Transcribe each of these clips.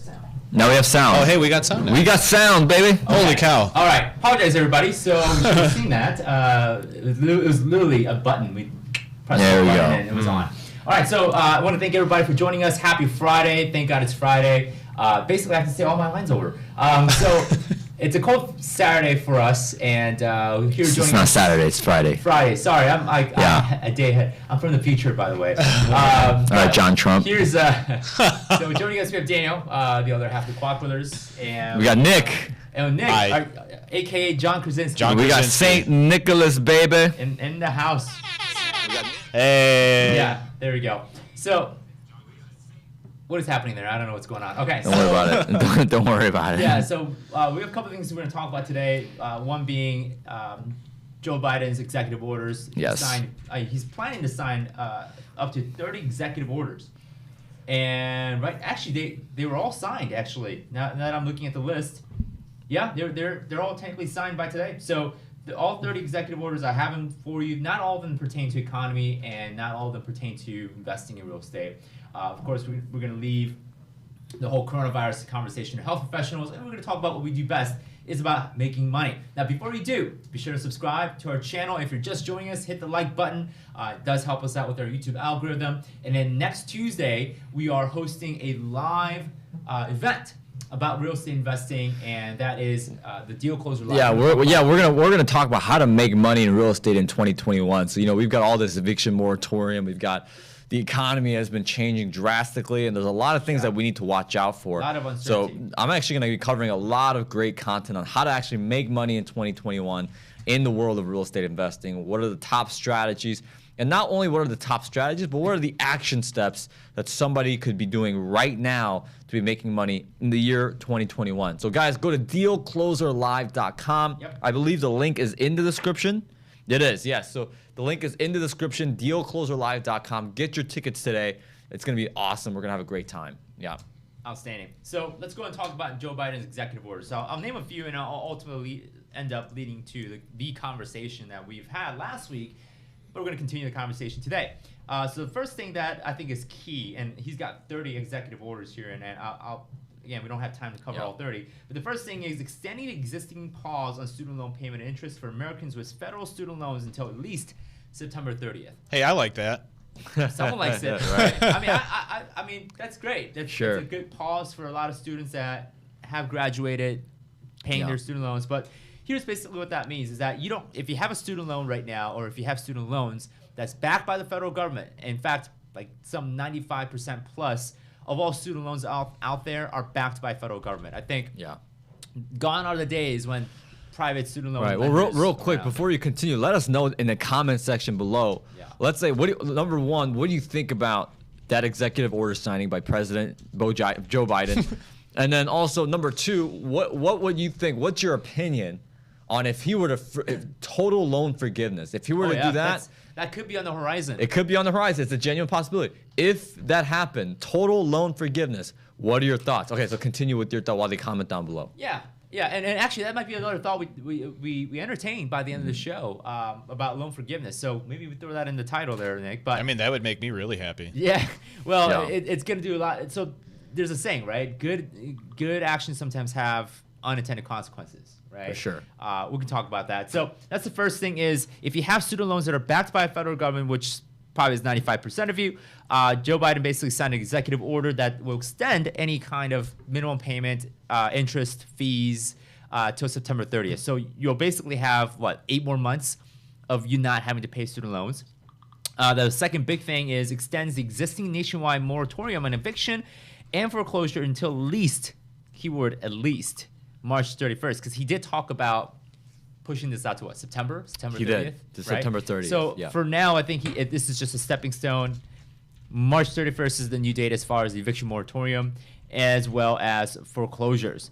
sound. Now we have sound. Oh, hey, we got sound now. We got sound, baby. Okay. Holy cow. All right. Apologize, everybody. So you should have seen that. It was literally a button. We pressed There the we button go. and it was on. All right. So I want to thank everybody for joining us. Happy Friday. Thank God it's Friday. Basically, I have to say all my lines over. So it's a cold Saturday for us. And here joining It's not us. Saturday, it's Friday. Friday. Sorry, I'm Yeah. a day ahead. I'm from the future, by the way. All right, John Trump. Here's so joining us, we have Daniel, the other half of the Kwak Brothers, and We got Nick. and Nick, Hi. aka John Krasinski, John We got Krasinski. St. Nicholas, baby. in the house. Hey. Yeah, there we go. So, what is happening there? I don't know what's going on. Okay, Don't worry about it. Don't worry about it. Yeah, so we have a couple things we're going to talk about today. One being Joe Biden's executive orders. Yes. He's planning to sign up to 30 executive orders. And actually they were all signed actually. Now that I'm looking at the list, yeah, they're all technically signed by today. So all 30 executive orders, I have them for you. Not all of them pertain to economy, and not all of them pertain to investing in real estate. Of course, we're going to leave the whole coronavirus conversation to health professionals, and we're going to talk about what we do best. Is about making money. Now, before you do, be sure to subscribe to our channel. If you're just joining us, hit the like button. It does help us out with our YouTube algorithm. And then next Tuesday, we are hosting a live event about real estate investing, and that is the Deal Closer Live. Yeah, we're gonna talk about how to make money in real estate in 2021. So we've got all this eviction moratorium. We've got the economy has been changing drastically, and there's a lot of things that we need to watch out for. A lot of uncertainty. So I'm actually going to be covering a lot of great content on how to actually make money in 2021 in the world of real estate investing. What are the top strategies? And not only what are the top strategies, but what are the action steps that somebody could be doing right now to be making money in the year 2021. So guys, go to dealcloserlive.com. Yep. I believe the link is in the description. It is, yes. So the link is in the description, dealcloserlive.com. Get your tickets today. It's going to be awesome. We're going to have a great time. Yeah. Outstanding. So let's go and talk about Joe Biden's executive orders. So I'll name a few, and I'll ultimately end up leading to the conversation that we've had last week, but we're going to continue the conversation today. So the first thing that I think is key, and he's got 30 executive orders here, and again, we don't have time to cover all 30. But the first thing is extending the existing pause on student loan payment and interest for Americans with federal student loans until at least September 30th. Hey, I like that. Someone likes it, Right. I mean, that's great. That's Sure. a good pause for a lot of students that have graduated, paying their student loans. But here's basically what that means: is that if you have a student loan right now, or if you have student loans that's backed by the federal government. In fact, like some 95% plus of all student loans out there are backed by federal government. I think gone are the days when private student loan Right. Well, lenders real were quick, around. before you continue, let us know in the comment section below. Yeah. Let's say, number one, what do you think about that executive order signing by President Joe Biden? And then also, number two, what would you think? What's your opinion on if he were to total loan forgiveness? If he were to do that, that could be on the horizon. it could be on the horizon. It's a genuine possibility. If that happened, total loan forgiveness, what are your thoughts? Okay, so continue with your thought while they comment down below. Yeah, and actually that might be another thought we entertained by the end of the show about loan forgiveness. So maybe we throw that in the title there, Nick. But I mean, that would make me really happy. yeah, well, Yeah. it's going to do a lot. So there's a saying, right? Good actions sometimes have unintended consequences, right? For sure. We can talk about that. So that's the first thing is if you have student loans that are backed by a federal government, which probably is 95% of you, Joe Biden basically signed an executive order that will extend any kind of minimum payment, interest, fees till September 30th. So you'll basically have, 8 more months of you not having to pay student loans. The second big thing is extends the existing nationwide moratorium on eviction and foreclosure until at least, keyword at least, March 31st, because he did talk about pushing this out to what, September 30th? He did, to right? September 30th, So yeah. for now, I think this is just a stepping stone. March 31st is the new date as far as the eviction moratorium, as well as foreclosures.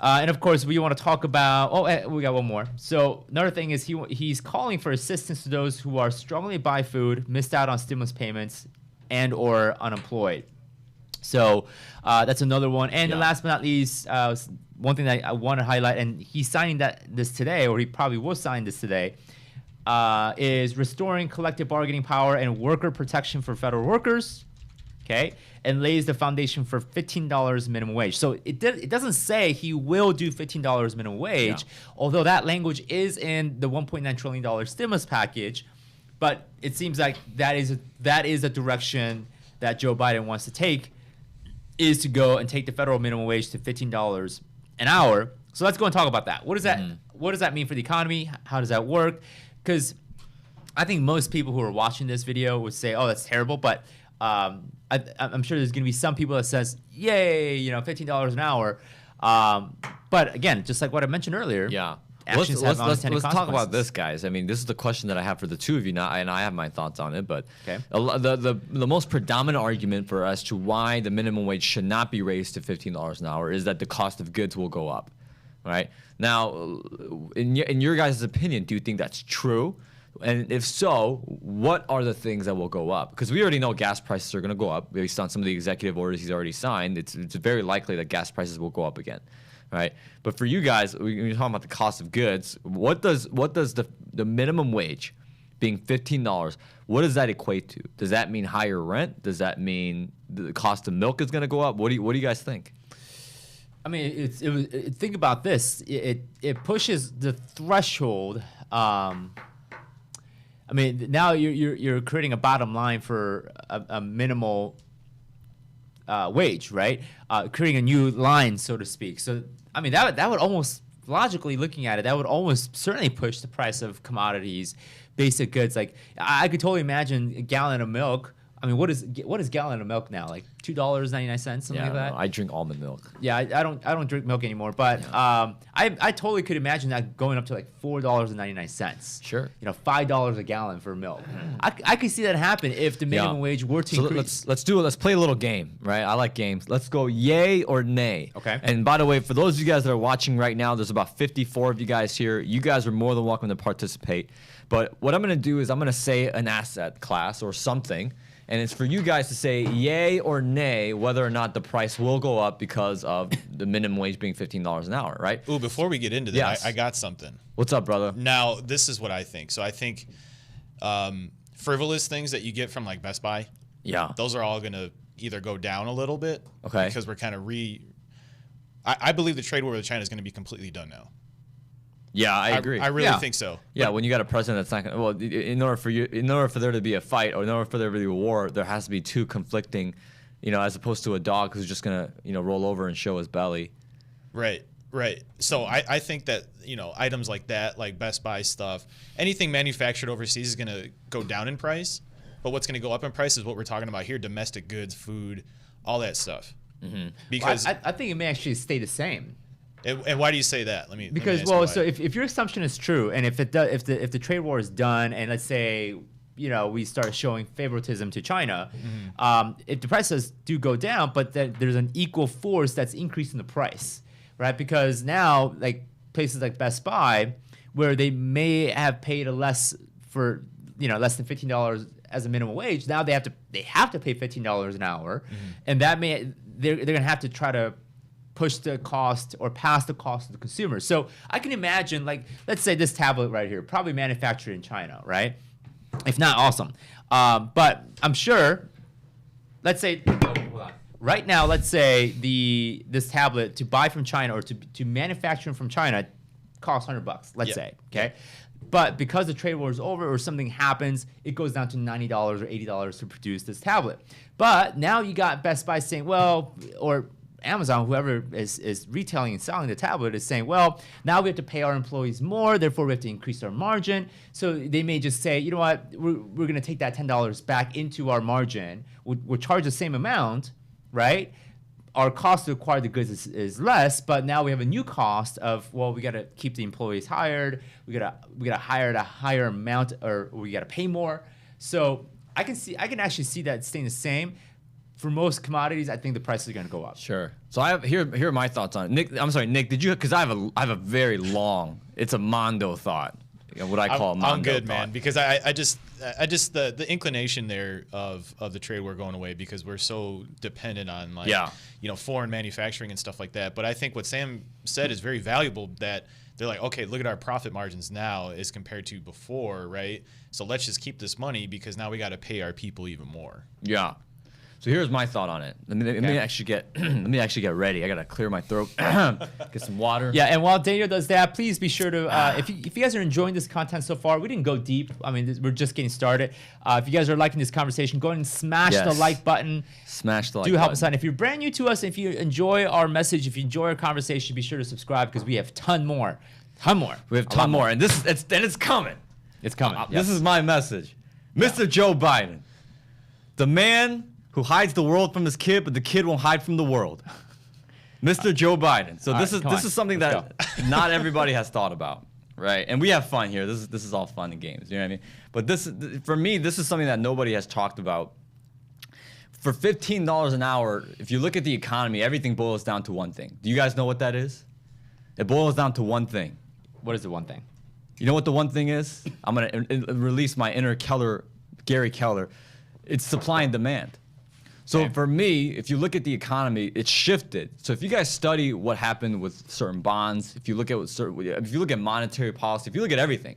And of course, we want to talk about, we got one more. So another thing is he's calling for assistance to those who are struggling to buy food, missed out on stimulus payments, and or unemployed. So that's another one. And last but not least, one thing that I want to highlight, and he's signing this today, or he probably will sign this today, is restoring collective bargaining power and worker protection for federal workers. okay, and lays the foundation for $15 minimum wage. So it doesn't say he will do $15 minimum wage, although that language is in the $1.9 trillion stimulus package. But it seems like that is a direction that Joe Biden wants to take, is to go and take the federal minimum wage to $15 an hour. So let's go and talk about that. What does that mean for the economy? How does that work? Because I think most people who are watching this video would say, "Oh, that's terrible," but I'm sure there's going to be some people that says, "Yay, $15 an hour." But again, just like what I mentioned earlier, Let's unintended talk about consequences. this, guys. I mean, this is the question that I have for the two of you now, and I have my thoughts on it. But Okay. the most predominant argument for as to why the minimum wage should not be raised to $15 an hour is that the cost of goods will go up. Right now, in your guys' opinion, do you think that's true? And if so, what are the things that will go up? Because we already know gas prices are going to go up based on some of the executive orders he's already signed. It's very likely that gas prices will go up again, right? But for you guys, when you're talking about the cost of goods, what does the minimum wage being $15, what does that equate to? Does that mean higher rent? Does that mean the cost of milk is going to go up? What do you guys think? I mean, think about this. It pushes the threshold. I mean, now you're creating a bottom line for a minimal wage, right? Creating a new line, so to speak. So, I mean, that would almost, logically looking at it, that would almost certainly push the price of commodities, basic goods. Like, I could totally imagine a gallon of milk. I mean, what is gallon of milk now? Like $2.99, something like that. I drink almond milk. Yeah, I don't drink milk anymore, but I totally could imagine that going up to like $4.99. Sure. $5 a gallon for milk. I could see that happen if the minimum wage were to increase. Let's play a little game, right? I like games. Let's go yay or nay. Okay. And by the way, for those of you guys that are watching right now, there's about 54 of you guys here. You guys are more than welcome to participate. But what I'm going to do is I'm going to say an asset class or something. And it's for you guys to say yay or nay whether or not the price will go up because of the minimum wage being $15 an hour, right? Ooh, before we get into that, Yes. I got something. What's up, brother? Now, this is what I think. So I think frivolous things that you get from like Best Buy, Yeah. those are all going to either go down a little bit. Okay. Because we're kind of I believe the trade war with China is going to be completely done now. Yeah, I agree. I really think so. Yeah, when you got a president that's not gonna, well, in order for there to be a fight or in order for there to be a war, there has to be two conflicting, as opposed to a dog who's just gonna, roll over and show his belly. Right. So I think that, items like that, like Best Buy stuff, anything manufactured overseas is going to go down in price. But what's going to go up in price is what we're talking about here, domestic goods, food, all that stuff. Mm-hmm. Because I think it may actually stay the same. And why do you say that? Let me Because ask you why. so if your assumption is true, and if the trade war is done, and let's say we start showing favoritism to China, if the prices do go down, but then there's an equal force that's increasing the price, right? Because now like places like Best Buy, where they may have paid less for less than $15 as a minimum wage, now they have to pay $15 an hour, and that they're gonna have to try to push the cost or pass the cost to the consumer. So I can imagine, like, let's say this tablet right here, probably manufactured in China, right? If not, awesome. But I'm sure, let's say, hold on. Right now, let's say this tablet to buy from China or to manufacture from China costs $100, let's say, okay? But because the trade war is over or something happens, it goes down to $90 or $80 to produce this tablet. But now you got Best Buy saying, well, or Amazon, whoever is retailing and selling the tablet, is saying, well, now we have to pay our employees more, therefore we have to increase our margin. So they may just say, you know what, we're going to take that $10 back into our margin. We'll charge the same amount, right? Our cost to acquire the goods is less, but now we have a new cost of, well, we got to keep the employees hired, we got to hire at a higher amount, or we got to pay more. So I can actually see that staying the same. For most commodities, I think the price is going to go up. Sure. So here are my thoughts on it. Nick. I'm sorry, Nick. Did you? Because I have a very long. It's a Mondo thought. What I call a Mondo I'm good, thought. man. Because I just the inclination there of the trade war going away because we're so dependent on foreign manufacturing and stuff like that. But I think what Sam said is very valuable. That they're like, okay, look at our profit margins now as compared to before, right? So let's just keep this money because now we got to pay our people even more. Yeah. So here's my thought on it. Let me actually get ready. I gotta clear my throat, get some water. Yeah, and while Daniel does that, please be sure to if you guys are enjoying this content so far, we didn't go deep. I mean, we're just getting started. If you guys are liking this conversation, go ahead and smash the like button. Smash the like button. button. Help us out. If you're brand new to us, if you enjoy our message, if you enjoy our conversation, be sure to subscribe because we have ton more. We have a ton more, and it's coming. It's coming. This is my message, Mr. Joe Biden, the man who hides the world from his kid, but the kid won't hide from the world. Mr. Joe Biden. So this is something that not everybody has thought about, right? And we have fun here. This is all fun and games. You know what I mean? But for me, this is something that nobody has talked about. For $15 an hour, if you look at the economy, everything boils down to one thing. Do you guys know what that is? It boils down to one thing. What is the one thing? You know what the one thing is? I'm gonna release my inner Gary Keller. It's supply and demand. So for me, if you look at the economy, it's shifted. So if you guys study what happened with certain bonds, if you look at monetary policy, if you look at everything,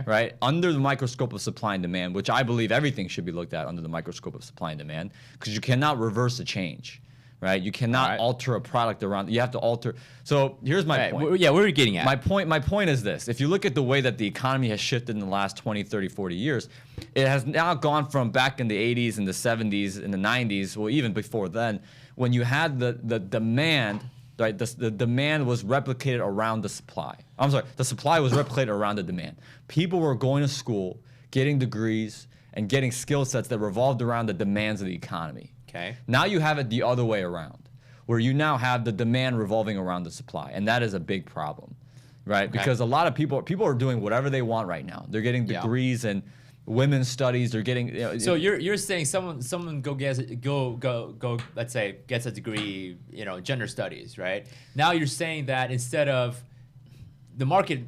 right, under the microscope of supply and demand, which I believe everything should be looked at under the microscope of supply and demand, because you cannot reverse a change, right? You cannot alter a product around. You have to alter. So here's my point. Yeah, where are you getting at? My point is this. If you look at the way that the economy has shifted in the last 20, 30, 40 years, it has now gone from back in the 80s and the 70s and the 90s, well, even before then, when you had the demand, right? The demand was replicated around the supply. I'm sorry, the supply was replicated around the demand. People were going to school, getting degrees, and getting skill sets that revolved around the demands of the economy. Okay. Now you have it the other way around, where you now have the demand revolving around the supply, and that is a big problem, right? Because a lot of people are doing whatever they want right now. They're getting degrees in women's studies. They're getting. So you're saying someone go let's say gets a degree, gender studies, right? Now you're saying that instead of the market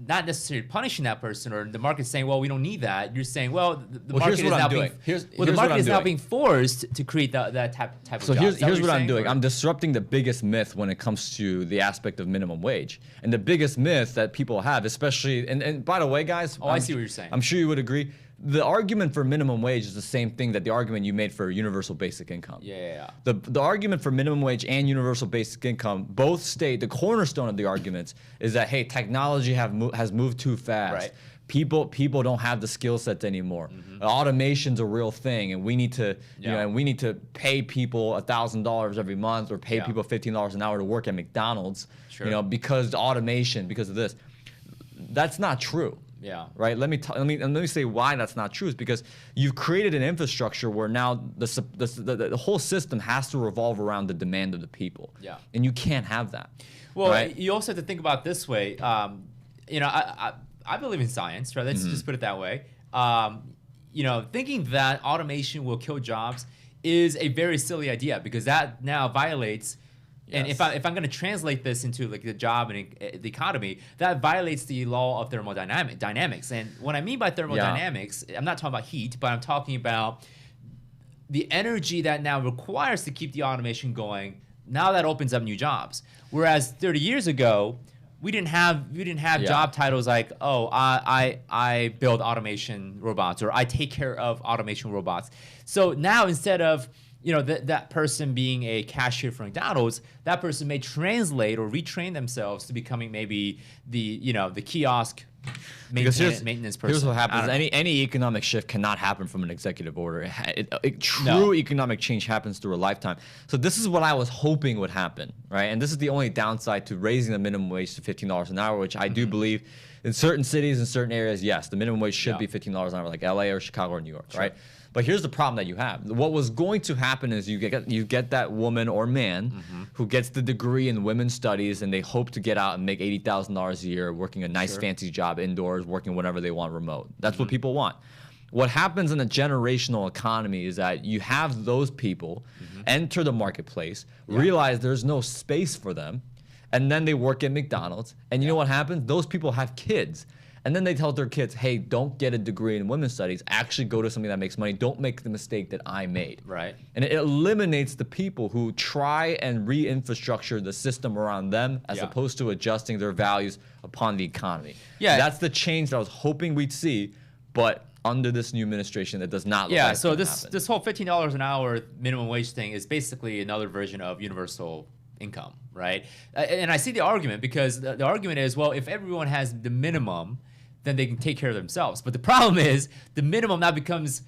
not necessarily punishing that person, or the market saying, well, we don't need that. You're saying, well, the market is now being the market is now being forced to create that type of job. So here's what I'm doing. I'm disrupting the biggest myth when it comes to the aspect of minimum wage. And the biggest myth that people have, especially, and by the way, guys, I see what you're saying. I'm sure you would agree. The argument for minimum wage is the same thing that the argument you made for universal basic income. Yeah. The argument for minimum wage and universal basic income both state, the cornerstone of the arguments is that, hey, technology has moved too fast. Right. People don't have the skill sets anymore. Automation's a real thing, and we need to pay people $1,000 every month, or pay people $15 an hour to work at McDonald's. Sure. Because automation, because of this. That's not true. Yeah. Right. Let me say why that's not true. Is because you've created an infrastructure where now the whole system has to revolve around the demand of the people. Yeah. And you can't have that. Well, right? You also have to think about it this way. I believe in science, right? Let's just put it that way. Thinking that automation will kill jobs is a very silly idea, because that now violates. And if I'm going to translate this into like the job and the economy, that violates the law of thermodynamics. And what I mean by thermodynamics, I'm not talking about heat, but I'm talking about the energy that now requires to keep the automation going. Now that opens up new jobs. Whereas 30 years ago, we didn't have job titles like, oh, I build automation robots, or I take care of automation robots. So now, instead of that person being a cashier for McDonald's, that person may translate or retrain themselves to becoming maybe the kiosk maintenance person. Here's what happens. Any economic shift cannot happen from an executive order. True economic change happens through a lifetime. So this is what I was hoping would happen, right? And this is the only downside to raising the minimum wage to $15 an hour, which I do believe in certain cities and certain areas, yes, the minimum wage should be $15 an hour, like LA or Chicago or New York, right? But here's the problem that you have. What was going to happen is you get that woman or man who gets the degree in women's studies, and they hope to get out and make $80,000 a year working a nice fancy job indoors, working whenever they want remote. That's what people want. What happens in a generational economy is that you have those people enter the marketplace, realize there's no space for them, and then they work at McDonald's. And you know what happens? Those people have kids. And then they tell their kids, hey, don't get a degree in women's studies. Actually go to something that makes money. Don't make the mistake that I made. Right. And it eliminates the people who try and re-infrastructure the system around them, as opposed to adjusting their values upon the economy. Yeah. That's the change that I was hoping we'd see. But under this new administration that does not look Yeah, like so it's gonna happen. this whole $15 an hour minimum wage thing is basically another version of universal income, right? And I see the argument because the argument is, well, if everyone has the minimum, then they can take care of themselves. But the problem is the minimum now becomes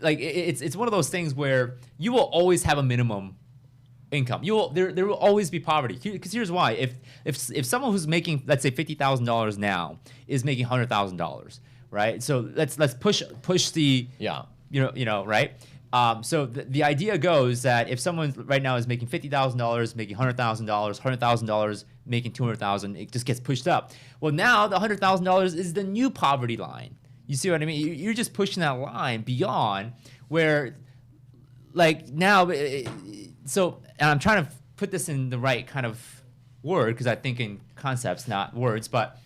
like it's one of those things where you will always have a minimum income. There will always be poverty. Because here's why: if someone who's making, let's say, $50,000 now is making $100,000, right? So let's push the right. So the idea goes that if someone right now is making $50,000, making $100,000, $100,000, making $200,000, it just gets pushed up. Well, now the $100,000 is the new poverty line. You see what I mean? You're just pushing that line beyond where, like now. So, and I'm trying to put this in the right kind of word because I think in concepts, not words. But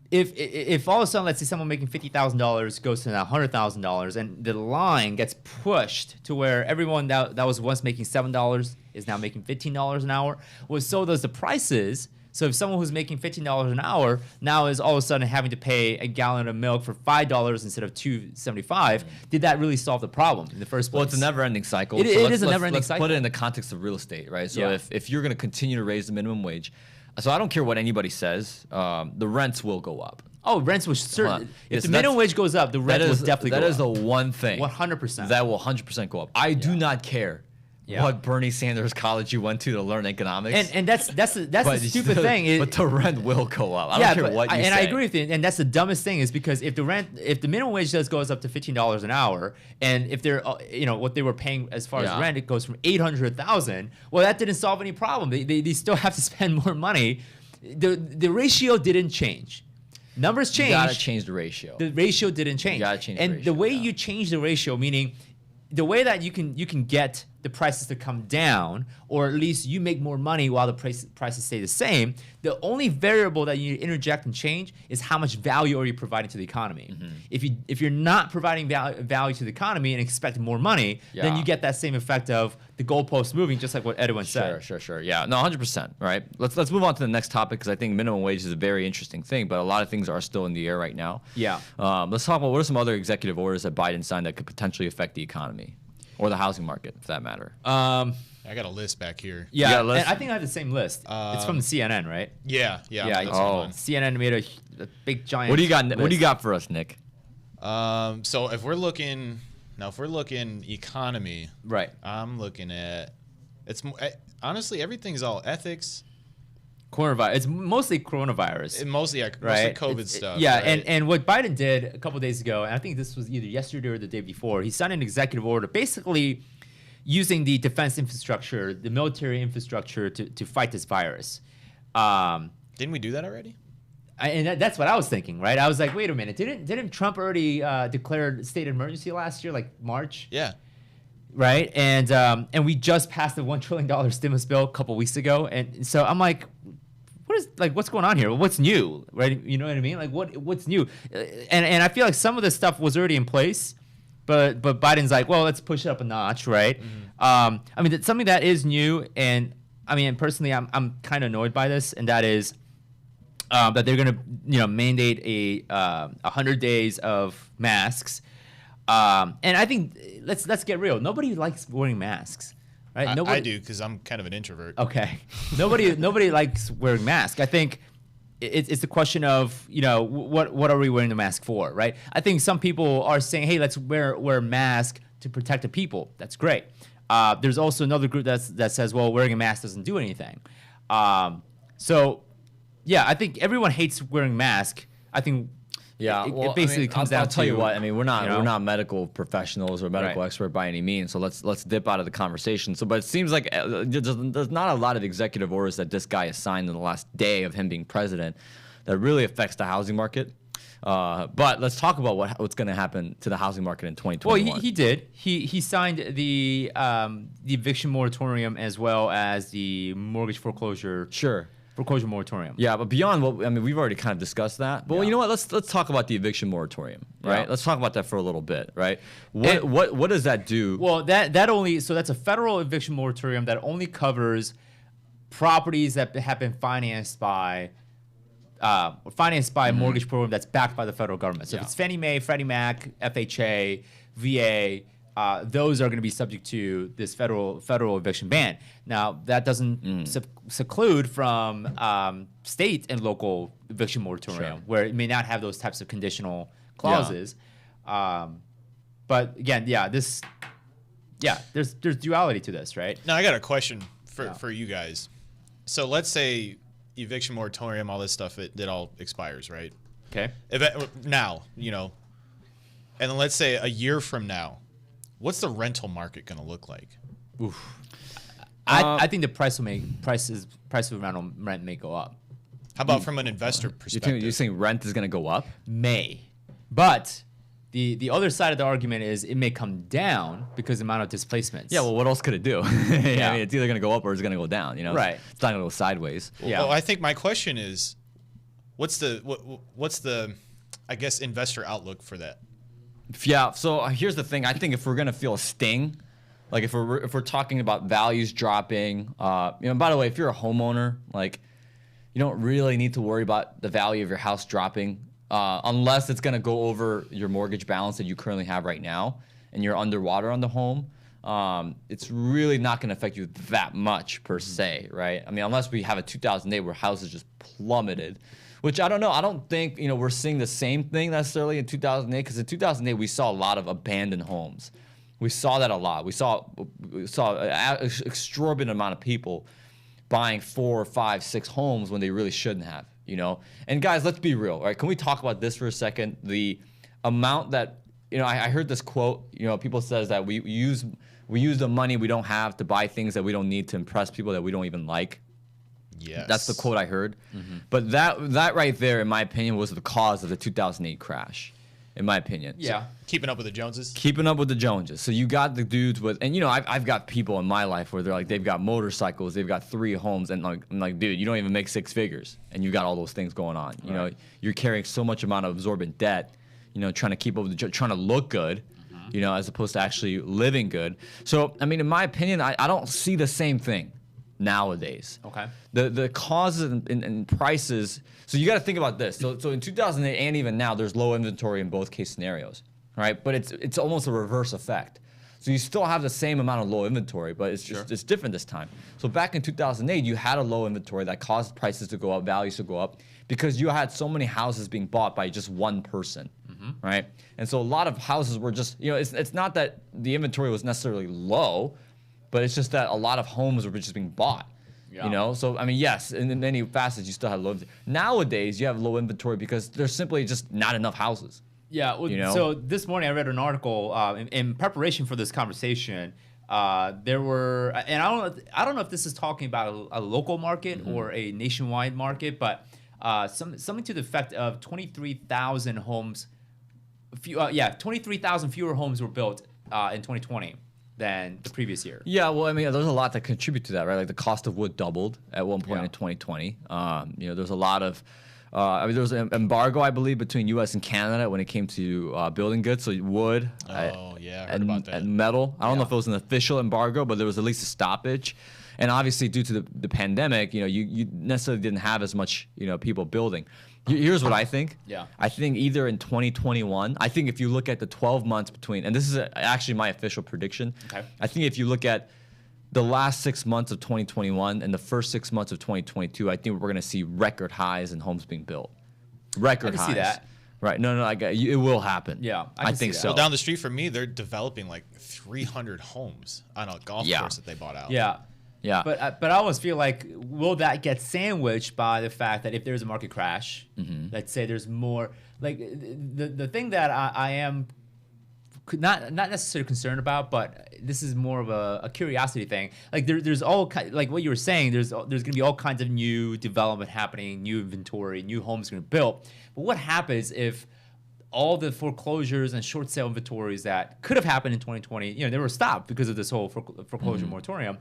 if all of a sudden, let's say someone making $50,000 goes to now $100,000, and the line gets pushed to where everyone that was once making $7 is now making $15 an hour, well, so does the prices. So if someone who's making $15 an hour now is all of a sudden having to pay a gallon of milk for $5 instead of $2.75, did that really solve the problem in the first place? Well, it's a never-ending cycle. It is a never-ending cycle. Let's put it in the context of real estate, right? So Yeah. if you're going to continue to raise the minimum wage, so I don't care what anybody says, the rents will go up. Oh, rents will certainly. If Yes, the minimum wage goes up, the rent will definitely go up. That is the one thing. 100%. That will 100% go up. I do not care what Bernie Sanders college you went to learn economics. And that's the stupid thing. But the rent will go up. I don't care what you say. And I agree with you. And that's the dumbest thing is because if the minimum wage goes up to $15 an hour, and if they're what they were paying as far as rent, it goes from $800,000. Well, that didn't solve any problem. They still have to spend more money. The ratio didn't change. Numbers changed. You gotta change the ratio. The ratio didn't change. You gotta change the and ratio, the way you change the ratio, meaning the way that you can get the prices to come down, or at least you make more money while the prices stay the same, the only variable that you interject and change is how much value are you providing to the economy. Mm-hmm. If you're not providing value to the economy and expecting more money, then you get that same effect of the goalposts moving, just like what Edwin said. Sure. Yeah, no, 100%. Right. Let's move on to the next topic because I think minimum wage is a very interesting thing, but a lot of things are still in the air right now. Yeah. Let's talk about what are some other executive orders that Biden signed that could potentially affect the economy or the housing market, for that matter. I got a list back here. Yeah, and I think I have the same list. It's from the CNN, right? Yeah. CNN made a big giant. What do you got? list. What do you got for us, Nick? So if we're looking economy, right? I'm looking at honestly everything's all ethics. Coronavirus. It's mostly coronavirus. Mostly right? COVID stuff. Yeah, right? and what Biden did a couple days ago, and I think this was either yesterday or the day before, he signed an executive order basically using the defense infrastructure, the military infrastructure to fight this virus. Didn't we do that already? That's what I was thinking, right? I was like, wait a minute, didn't Trump already declare state of emergency last year, like March? Yeah. Right, and we just passed the $1 trillion stimulus bill a couple weeks ago, and so I'm like, what's going on here? What's new, right? You know what I mean? Like what's new? And I feel like some of this stuff was already in place, but Biden's like, well, let's push it up a notch, right? Mm-hmm. I mean, it's something that is new, and I mean, personally, I'm kind of annoyed by this, and that is that they're gonna mandate a 100 days of masks. And I think let's get real. Nobody likes wearing masks, right? I do because I'm kind of an introvert. Okay. Nobody likes wearing masks. I think it's the question of what are we wearing the mask for, right? I think some people are saying, hey, let's wear a mask to protect the people. That's great. There's also another group that says, well, wearing a mask doesn't do anything. So yeah, I think everyone hates wearing masks. I think. Yeah, it basically comes down to. I'll tell you what. I mean, we're not medical professionals or medical expert by any means. So let's dip out of the conversation. But it seems like there's not a lot of executive orders that this guy has signed in the last day of him being president that really affects the housing market. But let's talk about what's going to happen to the housing market in 2021. Well, he did. He signed the eviction moratorium as well as the mortgage foreclosure. Sure. Foreclosure moratorium. Yeah, but beyond we've already kind of discussed that. But you know what? Let's talk about the eviction moratorium, right? Yeah. Let's talk about that for a little bit, right? What does that do? Well, that's a federal eviction moratorium that only covers properties that have been financed by or financed by a mortgage program that's backed by the federal government. So if it's Fannie Mae, Freddie Mac, FHA, VA, those are going to be subject to this federal eviction ban. Now, that doesn't seclude from state and local eviction moratorium, where it may not have those types of conditional clauses. But again, there's duality to this, right? Now, I got a question for you guys. So let's say eviction moratorium, all this stuff, that all expires, right? Okay. Now, and then let's say a year from now, what's the rental market going to look like? Oof. I think the price of rental rent may go up. How about from an investor perspective? You're saying rent is going to go up? May. But the other side of the argument is it may come down because of the amount of displacements. Yeah, well, what else could it do? I mean, it's either going to go up or it's going to go down. Right. It's not going to go sideways. Well, I think my question is, what's the I guess investor outlook for that? Yeah. So here's the thing. I think if we're going to feel a sting, like if we're talking about values dropping, by the way, if you're a homeowner, like you don't really need to worry about the value of your house dropping. Unless it's going to go over your mortgage balance that you currently have right now and you're underwater on the home, it's really not going to affect you that much per se, right? I mean, unless we have a 2008 where houses just plummeted, which I don't know. I don't think, we're seeing the same thing necessarily in 2008, because in 2008 we saw a lot of abandoned homes. We saw that a lot. We saw an exorbitant amount of people buying 4, 5, 6 homes when they really shouldn't have. And guys, let's be real, right? Can we talk about this for a second? The amount that, I heard this quote, people says that we use the money we don't have to buy things that we don't need to impress people that we don't even like. Yes. That's the quote I heard. But that right there, in my opinion, was the cause of the 2008 crash, in my opinion. Yeah. Keeping up with the Joneses? Keeping up with the Joneses. So you got the dudes with, and I've got people in my life where they're like, they've got motorcycles, they've got 3 homes, and I'm like, dude, you don't even make 6 figures, and you got all those things going on. You're carrying so much amount of absorbent debt, trying to keep up with trying to look good, as opposed to actually living good. So, I mean, in my opinion, I don't see the same thing nowadays. Okay. The causes and prices. So you got to think about this. So in 2008 and even now, there's low inventory in both case scenarios, right? But it's almost a reverse effect. So you still have the same amount of low inventory, but it's just it's different this time. So back in 2008, you had a low inventory that caused prices to go up, values to go up, because you had so many houses being bought by just one person, right? And so a lot of houses were just, it's not that the inventory was necessarily low, but it's just that a lot of homes were just being bought. Yeah. So I mean, yes, in many facets you still have low inventory. Nowadays you have low inventory because there's simply just not enough houses. Yeah. Well, so this morning I read an article in preparation for this conversation. There were, and I don't know if this is talking about a local market or a nationwide market, but something to the effect of 23,000 homes. 23,000 fewer homes were built in 2020. Than the previous year. Yeah, well, I mean, there's a lot that contribute to that, right? Like the cost of wood doubled at one point in 2020. There's a lot of, there was an embargo, I believe, between U.S. and Canada when it came to building goods. So wood, I heard about that. And metal. I don't know if it was an official embargo, but there was at least a stoppage. And obviously, due to the pandemic, you necessarily didn't have as much, people building. Here's what I think. Yeah. I think either in 2021, I think if you look at the 12 months between, and this is actually my official prediction. Okay. I think if you look at the last 6 months of 2021 and the first 6 months of 2022, I think we're going to see record highs in homes being built. Record highs. I can see that. Right. No, it will happen. Yeah, I think so. Well, down the street from me, they're developing like 300 homes on a golf course that they bought out. Yeah. Yeah. But I almost feel like, will that get sandwiched by the fact that if there's a market crash, let's say there's more, like the thing that I am not necessarily concerned about, but this is more of a curiosity thing. Like there's all like what you were saying, there's going to be all kinds of new development happening, new inventory, new homes going to be built. But what happens if all the foreclosures and short sale inventories that could have happened in 2020, they were stopped because of this whole foreclosure moratorium?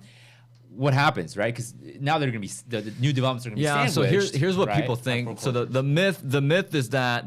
What happens, right? Because now they're going to be the new developments are going to be sandwiched. So here's what right? people think. So the myth is that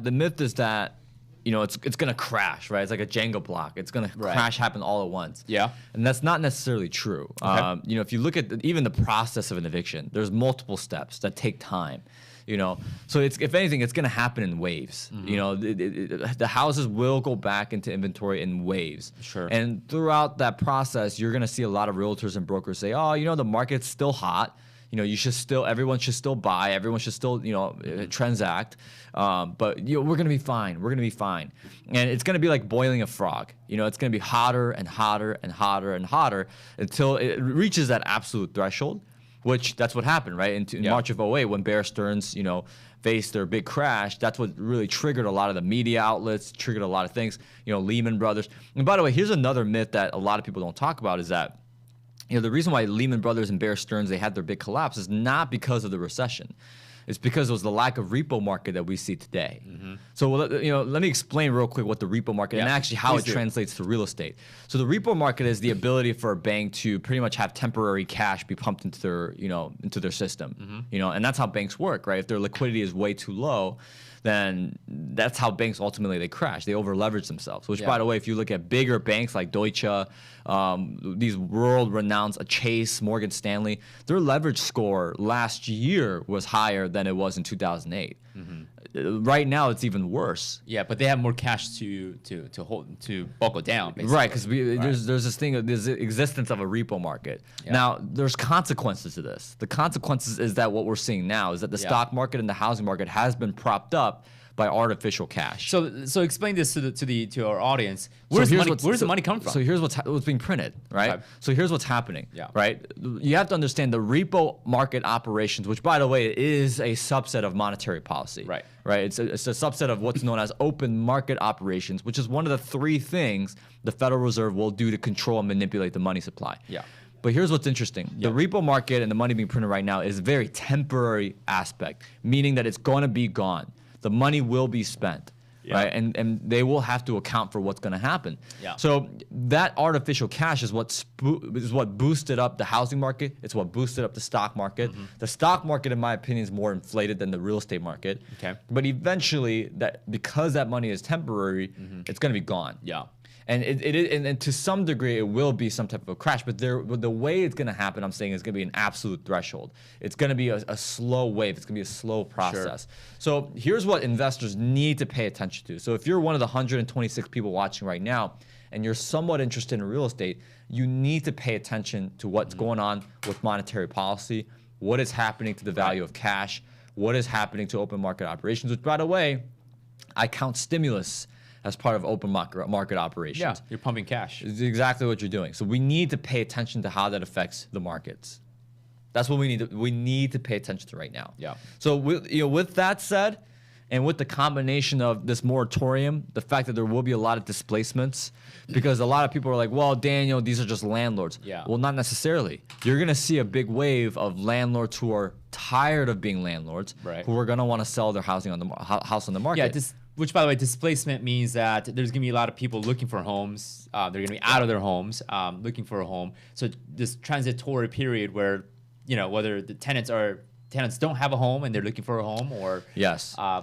it's going to crash, right? It's like a Jenga block. It's going to crash, happen all at once. Yeah, and that's not necessarily true. Okay. If you look at even the process of an eviction, there's multiple steps that take time. You know, so it's, if anything, it's going to happen in waves. You know, the houses will go back into inventory in waves. Sure. And throughout that process, you're going to see a lot of realtors and brokers say, oh, you know, the market's still hot. You know, everyone should still buy. Everyone should still, you know, transact. But you know, we're gonna be fine. We're gonna be fine. And it's gonna be like boiling a frog. You know, it's gonna be hotter and hotter and hotter and hotter until it reaches that absolute threshold. Which that's what happened, right? In March of 08, when Bear Stearns, you know, faced their big crash, that's what really triggered a lot of the media outlets, triggered a lot of things. You know, Lehman Brothers. And by the way, here's another myth that a lot of people don't talk about is that, you know, the reason why Lehman Brothers and Bear Stearns, they had their big collapse is not because of the recession. It's because it was the lack of repo market that we see today. So, you know, let me explain real quick what the repo market and actually how it translates to real estate. So the repo market is the ability for a bank to pretty much have temporary cash be pumped into their, you know, into their system. You know, and that's how banks work, right? If their liquidity is way too low, then that's how banks ultimately they crash. They over leverage themselves. Which, by the way, if you look at bigger banks like Deutsche, these world-renowned Chase, Morgan Stanley, their leverage score last year was higher than it was in 2008. Right now, it's even worse. Yeah, but they have more cash to hold to buckle down. Basically. Right, because there's this thing, there's the existence of a repo market. Now, there's consequences to this. The consequences is that what we're seeing now is that the stock market and the housing market has been propped up by artificial cash. So explain this to our audience. Where's the money come from? So here's what's being printed, right? Okay. So here's what's happening, right? You have to understand the repo market operations, which by the way is a subset of monetary policy, right? It's a subset of what's known as open market operations, which is one of the three things the Federal Reserve will do to control and manipulate the money supply. But here's what's interesting. The repo market and the money being printed right now is a very temporary aspect, meaning that it's going to be gone. The money will be spent, right? And they will have to account for what's going to happen. So that artificial cash is what boosted up the housing market. It's what boosted up the stock market. The stock market, in my opinion, is more inflated than the real estate market. But eventually, because that money is temporary, it's going to be gone. And and to some degree, it will be some type of a crash. But the way it's going to happen, I'm saying, is going to be an absolute threshold. It's going to be a slow wave. It's going to be a slow process. So here's what investors need to pay attention to. So if you're one of the 126 people watching right now, and you're somewhat interested in real estate, you need to pay attention to what's going on with monetary policy, what is happening to the value of cash, what is happening to open market operations, which, by the way, I count stimulus as part of open market operations. Yeah, you're pumping cash. It's exactly what you're doing. So we need to pay attention to how that affects the markets. That's what we need to pay attention to right now. So with that said, and with the combination of this moratorium, the fact that there will be a lot of displacements, because a lot of people are like, well, Daniel, these are just landlords. Well, not necessarily. You're going to see a big wave of landlords who are tired of being landlords, who are going to want to sell their house on the market. Which, by the way, displacement means that there's going to be a lot of people looking for homes. They're going to be out of their homes, looking for a home. So this transitory period where, you know, whether the tenants don't have a home and they're looking for a home, or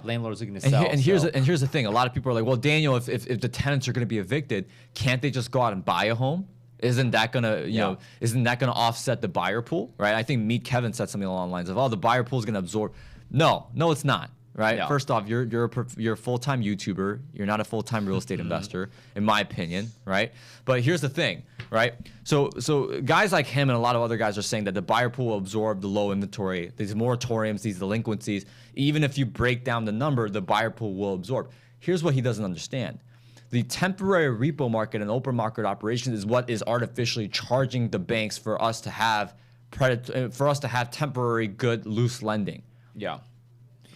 landlords looking to sell. And here's the thing: a lot of people are like, "Well, Daniel, if the tenants are going to be evicted, can't they just go out and buy a home? Isn't that gonna isn't that gonna offset the buyer pool, right?" I think Meet Kevin said something along the lines of, "Oh, the buyer pool is going to absorb." No, it's not. Right. First off, you're a full-time YouTuber. You're not a full-time real estate investor, in my opinion. Right. But here's the thing. Right. So guys like him and a lot of other guys are saying that the buyer pool will absorb the low inventory, these moratoriums, these delinquencies. Even if you break down the number, the buyer pool will absorb. Here's what he doesn't understand. The temporary repo market and open market operations is what is artificially charging the banks for us to have temporary good loose lending.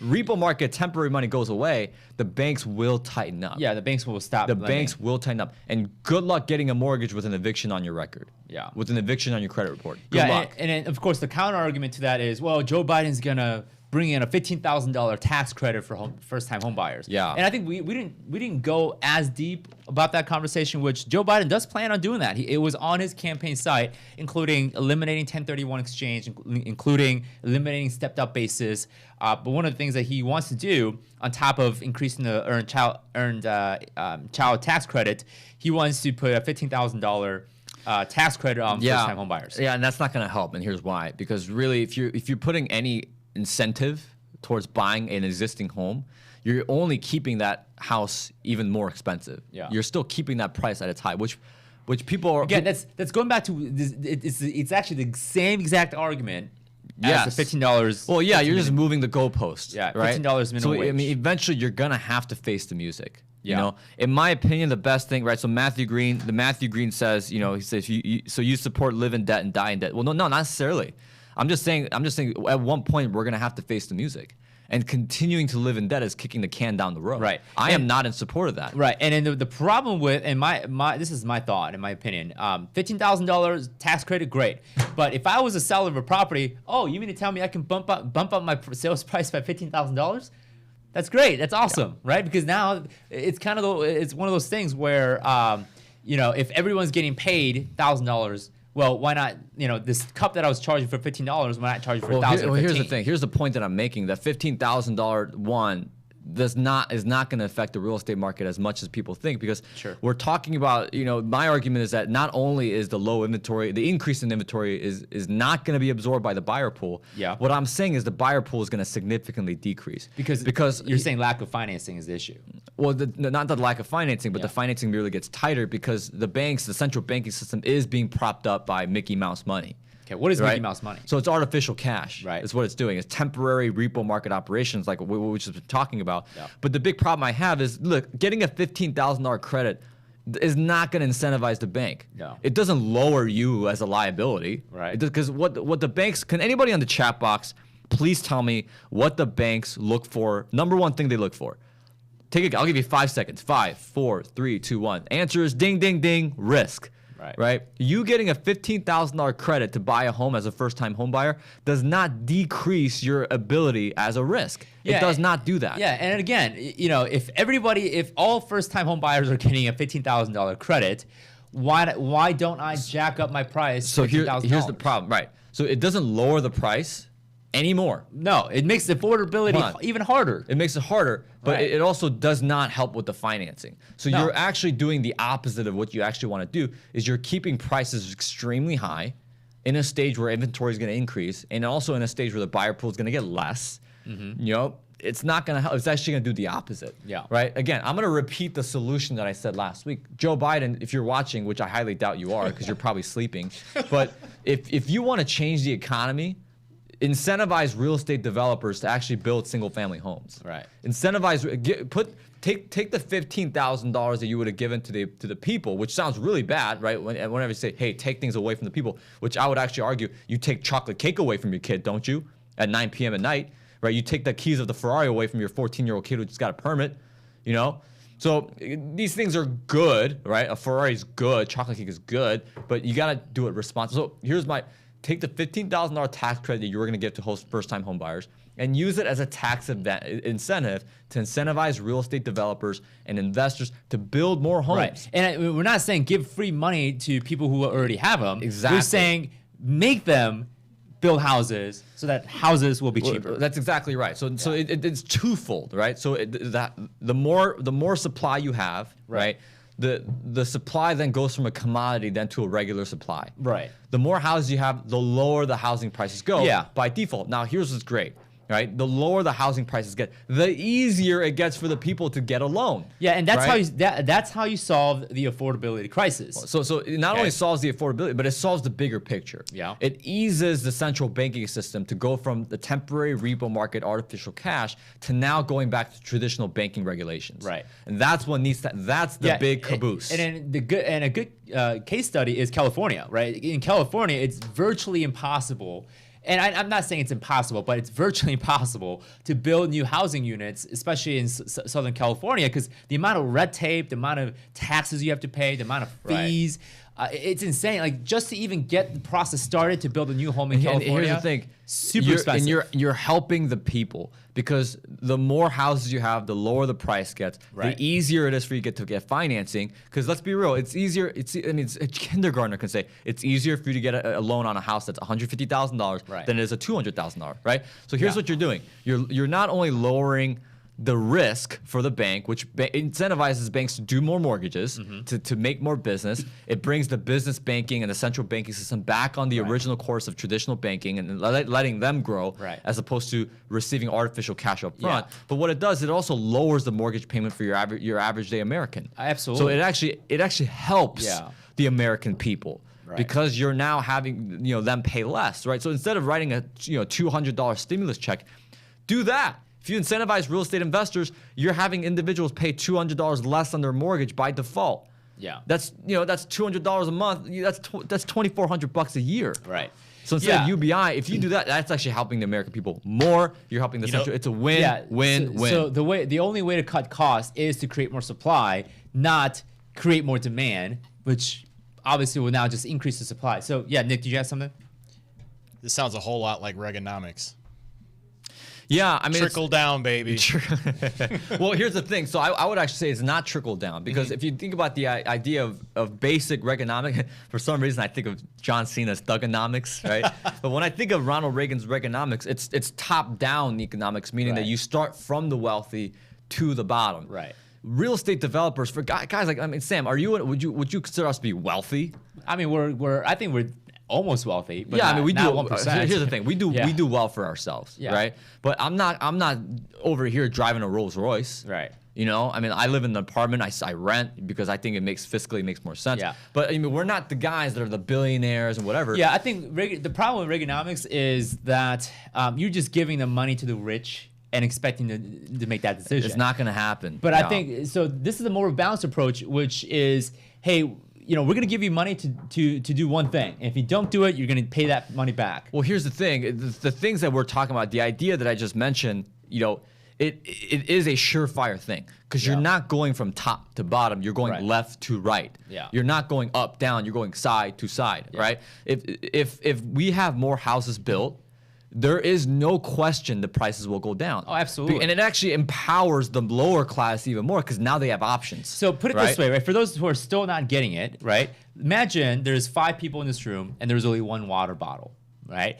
Repo market, temporary money goes away, the banks will tighten up. The banks will stop. The banks will tighten up. And good luck getting a mortgage with an eviction on your record. With an eviction on your credit report. Good luck. And of course, the counter argument to that is, well, Joe Biden's going to bring in a $15,000 tax credit for first-time home buyers. And I think we didn't go as deep about that conversation, which Joe Biden does plan on doing that. It was on his campaign site, including eliminating 1031 exchange, including eliminating stepped-up basis. But one of the things that he wants to do, on top of increasing the earned child tax credit, he wants to put a $15,000 tax credit on first-time home buyers. And that's not going to help. And here's why: because really, if you're putting any incentive towards buying an existing home, you're only keeping that house even more expensive. Yeah. You're still keeping that price at its high, which people are again. That's going back to this, it's actually the same exact argument. As the $15. Well, yeah, you're just moving the goalpost. Yeah, right? $15 minimum wage. I mean, eventually you're gonna have to face the music. Yeah. You know, in my opinion, the best thing, right? So Matthew Green says, you know, he says, you support live in debt and die in debt. Well, no, not necessarily. I'm just saying at one point we're gonna have to face the music. And continuing to live in debt is kicking the can down the road. Right. I am not in support of that. Right. And then the problem with, and my this is my thought, in my opinion, $15,000 tax credit, great. But if I was a seller of a property, oh, you mean to tell me I can bump up my sales price by $15,000? That's great. That's awesome, right? Because now it's kind of it's one of those things where, you know, if everyone's getting paid $1,000. Well, why not? You know, this cup that I was charging for $15, why not charge it for $1,015? Well, here's the thing. Here's the point that I'm making. That $15,000 one is not going to affect the real estate market as much as people think, because we're talking about, you know, my argument is that not only is the low inventory, the increase in inventory is not going to be absorbed by the buyer pool. Yeah. What I'm saying is the buyer pool is going to significantly decrease because you're saying lack of financing is the issue. Well, not the lack of financing, but the financing merely gets tighter because the central banking system is being propped up by Mickey Mouse money. Okay, what is Mickey Mouse money? So it's artificial cash. Right. Is what it's doing. It's temporary repo market operations, like we just been talking about. Yeah. But the big problem I have is, look, getting a $15,000 credit is not going to incentivize the bank. No. It doesn't lower you as a liability. Right. Because what the banks, can anybody on the chat box please tell me what the banks look for? Number one thing they look for. I'll give you 5 seconds. 5, 4, 3, 2, 1. Answer is ding, ding, ding, risk. Right? You getting a $15,000 credit to buy a home as a first-time home buyer does not decrease your ability as a risk. Yeah, it does not do that. Yeah, and again, you know, if all first-time home buyers are getting a $15,000 credit, why don't I jack up my price? So here's the problem, right? So it doesn't lower the price anymore. No, it makes affordability even harder. It makes it harder, but it also does not help with the financing. So you're actually doing the opposite of what you actually want to do, is you're keeping prices extremely high in a stage where inventory is going to increase, and also in a stage where the buyer pool is going to get less. You know, it's not going to help. It's actually going to do the opposite. Yeah. Right? Again, I'm going to repeat the solution that I said last week. Joe Biden, if you're watching, which I highly doubt you are because you're probably sleeping, but if you want to change the economy, incentivize real estate developers to actually build single-family homes. Right. Incentivize. Take the $15,000 that you would have given to the people, which sounds really bad, right? Whenever you say, "Hey, take things away from the people," which I would actually argue, you take chocolate cake away from your kid, don't you? At 9 p.m. at night, right? You take the keys of the Ferrari away from your 14-year-old kid who just got a permit, you know. So these things are good, right? A Ferrari is good, chocolate cake is good, but you gotta do it responsibly. So here's take the $15,000 tax credit that you were going to give to first-time home buyers and use it as a tax incentive to incentivize real estate developers and investors to build more homes. Right. And we're not saying give free money to people who already have them. Exactly. We're saying make them build houses so that houses will be cheaper. Well, that's exactly right. So it's twofold, right? So the more supply you have, right? The supply then goes from a commodity then to a regular supply. Right. The more houses you have, the lower the housing prices go by default. Now, here's what's great, right? The lower the housing prices get, the easier it gets for the people to get a loan. Yeah, and that's how you solve the affordability crisis. So it not only solves the affordability, but it solves the bigger picture. Yeah. It eases the central banking system to go from the temporary repo market artificial cash to now going back to traditional banking regulations. Right. And that's what that's the big caboose. And a good case study is California, right? In California, it's virtually impossible. And I'm not saying it's impossible, but it's virtually impossible to build new housing units, especially in Southern California, because the amount of red tape, the amount of taxes you have to pay, the amount of fees, it's insane. Like, just to even get the process started to build a new home in California. And here's the thing. Super expensive. And you're helping the people, because the more houses you have, the lower the price gets. Right. The easier it is for you to get financing. Because let's be real, it's easier. A kindergartner can say it's easier for you to get a loan on a house that's $150,000 than it is a $200,000. Right. So here's what you're doing. You're not only lowering the risk for the bank, which incentivizes banks to do more mortgages, to make more business. It brings the business banking and the central banking system back on the original course of traditional banking and letting them grow, as opposed to receiving artificial cash up front. But what it does, it also lowers the mortgage payment for your average day American. Absolutely. So it actually helps the American people. Because you're now having them pay less, right? So instead of writing a $200 stimulus check, do that. If you incentivize real estate investors, you're having individuals pay $200 less on their mortgage by default. Yeah. That's that's $200 a month. That's $2,400 a year. Right. So instead of UBI, if you do that, that's actually helping the American people more. You're helping the central. It's a win, win. So the only way to cut costs is to create more supply, not create more demand, which obviously will now just increase the supply. So yeah, Nick, did you have something? This sounds a whole lot like Reaganomics. Yeah, I mean, trickle down, baby. Well, here's the thing. So I would actually say it's not trickle down, because if you think about the idea of basic Reaganomics, for some reason I think of John Cena's Thuganomics, right? But when I think of Ronald Reagan's Reaganomics, it's top-down economics, meaning that you start from the wealthy to the bottom. Right. Real estate developers, for guys like, I mean, Sam, would you consider us to be wealthy? I mean, I think we're almost wealthy, but I mean, we do. 1%. Here's the thing: we do well for ourselves, right? But I'm not over here driving a Rolls Royce, right? I mean, I live in an apartment. I rent because I think it fiscally makes more sense. Yeah. But I mean, we're not the guys that are the billionaires and whatever. Yeah, I think the problem with Reaganomics is that you're just giving the money to the rich and expecting to make that decision. It's not going to happen. But I think so. This is a more balanced approach, which is, hey, we're going to give you money to do one thing. And if you don't do it, you're going to pay that money back. Well, here's the thing. The things that we're talking about, the idea that I just mentioned, it is a surefire thing, because you're not going from top to bottom. You're going left to right. Yeah. You're not going up, down. You're going side to side, right? If we have more houses built, there is no question the prices will go down. Oh, absolutely. And it actually empowers the lower class even more, because now they have options. So put it this way, right? For those who are still not getting it, right? Imagine there's 5 people in this room and there's only 1 water bottle, right?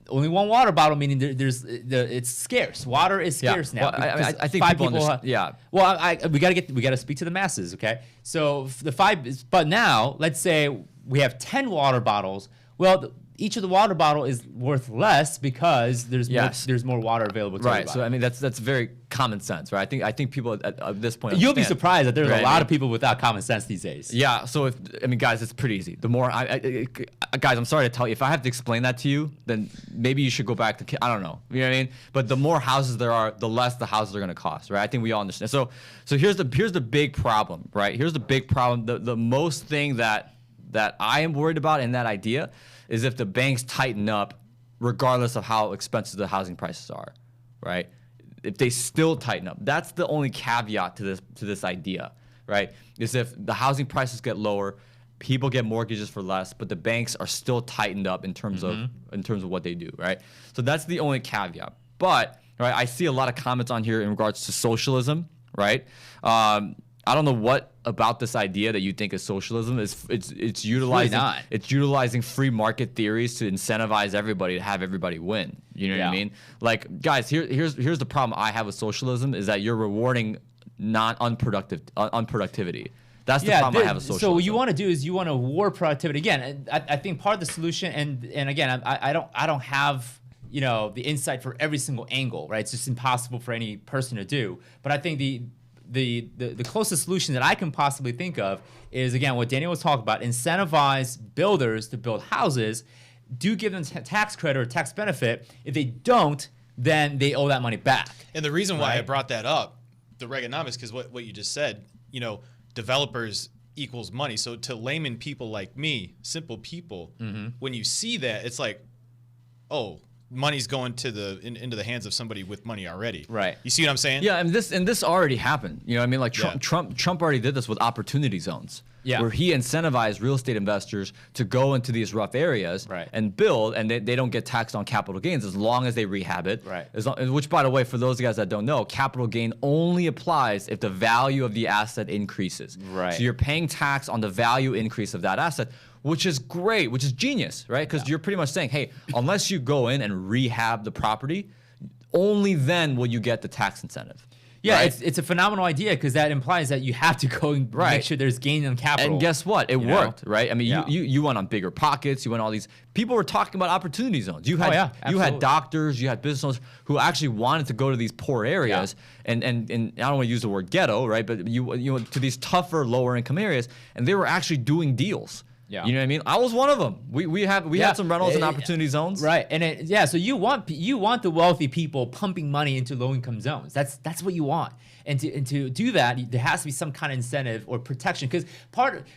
Only 1 water bottle, meaning it's scarce. Water is scarce now. Well, I think 5 people understand. Well, we gotta speak to the masses, okay? So the 5, but now let's say we have 10 water bottles. Well, each of the water bottle is worth less because there's more water available to everybody. So I mean that's very common sense, right? I think people at this point you'll be surprised that there's a lot of people without common sense these days. Yeah. So guys, it's pretty easy. The more guys, I'm sorry to tell you, if I have to explain that to you, then maybe you should go back to I don't know. You know what I mean? But the more houses there are, the less the houses are going to cost, right? I think we all understand. So here's the big problem, right? Here's the big problem. The most thing that I am worried about in that idea is if the banks tighten up, regardless of how expensive the housing prices are, right? If they still tighten up, that's the only caveat to this idea, right? Is if the housing prices get lower, people get mortgages for less, but the banks are still tightened up in terms of what they do, right? So that's the only caveat. But I see a lot of comments on here in regards to socialism, right? I don't know what about this idea that you think is socialism. It's utilizing free market theories to incentivize everybody to have everybody win. You know what I mean? Like, guys, here's the problem I have with socialism is that you're rewarding unproductivity. That's the problem I have with socialism. So what you want to do is you want to reward productivity. Again, I think part of the solution, and again, I don't have the insight for every single angle, right? It's just impossible for any person to do. But I think the closest solution that I can possibly think of is, again, what Daniel was talking about: incentivize builders to build houses, do give them tax credit or tax benefit. If they don't, then they owe that money back. And the reason why I brought that up, the Reaganomics, because what you just said, developers equals money. So to layman people like me, simple people, when you see that, it's like, oh, money's going into the hands of somebody with money already. Right. You see what I'm saying? Yeah, and this already happened. You know what I mean? Like Trump already did this with opportunity zones. Yeah. Where he incentivized real estate investors to go into these rough areas and build, and they don't get taxed on capital gains as long as they rehab it. Right. Which, by the way, for those guys that don't know, capital gain only applies if the value of the asset increases. Right. So you're paying tax on the value increase of that asset, which is great, which is genius, right? Because you're pretty much saying, hey, unless you go in and rehab the property, only then will you get the tax incentive. Yeah, right? it's a phenomenal idea because that implies that you have to go and make sure there's gain on capital. And guess what? It worked, right? I mean, Yeah. you went on bigger pockets. You went all these. People were talking about opportunity zones. You had you had doctors, you had business owners who actually wanted to go to these poor areas, and I don't want to use the word ghetto, right? But you went to these tougher, lower income areas, and they were actually doing deals. Yeah. You know what I mean? I was one of them. We had some rentals in opportunity zones. Right. And so you want the wealthy people pumping money into low income zones. That's what you want. And to do that, there has to be some kind of incentive or protection, because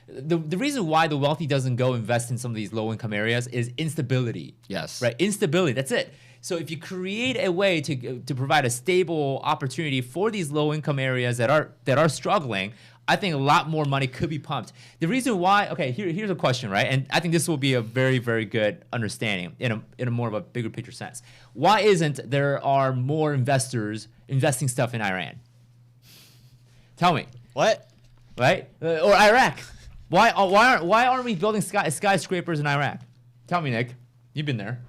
the reason why the wealthy doesn't go invest in some of these low income areas is instability. Yes. Right. Instability. That's it. So if you create a way to provide a stable opportunity for these low income areas that are struggling, I think a lot more money could be pumped. The reason why, here's a question, right? And I think this will be a very, very good understanding in a more of a bigger picture sense. Why isn't there are more investors investing stuff in Iran? Tell me. What? Right? Or Iraq? Why aren't we building skyscrapers in Iraq? Tell me, Nick. You've been there.